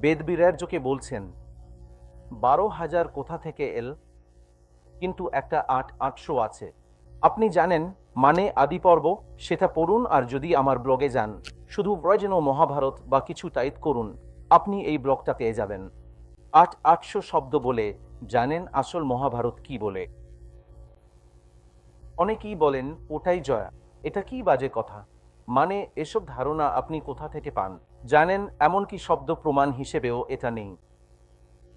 বেদবিরার্যকে বলছেন 12,000 কোথা থেকে এল, কিন্তু একটা 800 আছে। আপনি জানেন মানে আদি পর্ব, সেটা পড়ুন। আর যদি আমার ব্লগে যান, শুধু প্রয়োজন মহাভারত বা কিছু টাইপ করুন, আপনি এই ব্লগটা পেয়ে যাবেন। 800 শব্দ বলে জানেন আসল মহাভারত কি বলে? অনেকেই বলেন ওটাই জয়া। এটা কি বাজে কথা? মানে এসব ধারণা আপনি কোথা থেকে পান জানেন? এমনকি শব্দ প্রমাণ হিসেবেও এটা নেই।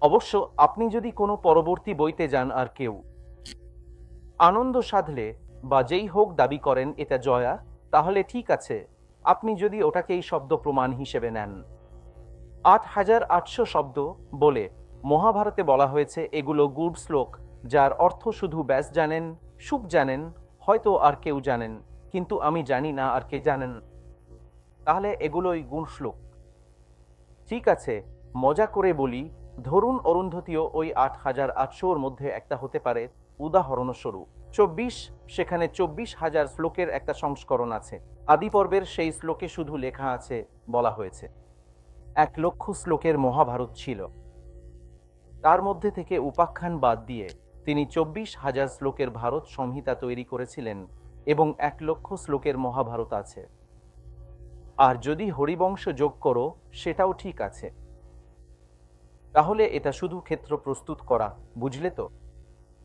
অবশ্য আপনি যদি কোনো পরবর্তী বইতে যান আর কেউ আনন্দ সাধলে বা যেই হোক দাবি করেন এটা জয়া, তাহলে ঠিক আছে, আপনি যদি ওটাকেই শব্দ প্রমাণ হিসেবে নেন। 8,800 শব্দ বলে মহাভারতে বলা হয়েছে এগুলো গুড শ্লোক, যার অর্থ শুধু ব্যাস জানেন, সুখ জানেন, হয়তো আর কেউ জানেন, কিন্তু আমি জানি না আর কে জানেন। তাহলে এগুলোই গুণ শ্লোক। ঠিক আছে, মজা করে বলি, ধরুন অরুন্ধতীও ওই 8,800-র মধ্যে একটা হতে পারে। উদাহরণস্বরূপ 24, সেখানে 24,000 শ্লোকের একটা সংস্করণ আছে। আদি পর্বের সেই শ্লোকে শুধু লেখা আছে, বলা হয়েছে 1,00,000 শ্লোকের মহাভারত ছিল। তার মধ্যে থেকে উপাখ্যান বাদ দিয়ে তিনি 24,000 শ্লোকের ভারত সংহিতা তৈরি করেছিলেন এবং 1,00,000 শ্লোকের মহাভারত আছে। আর যদি হরিবংশ যোগ করো, সেটাও ঠিক আছে। তাহলে এটা শুধু ক্ষেত্র প্রস্তুত করা, বুঝলে তো?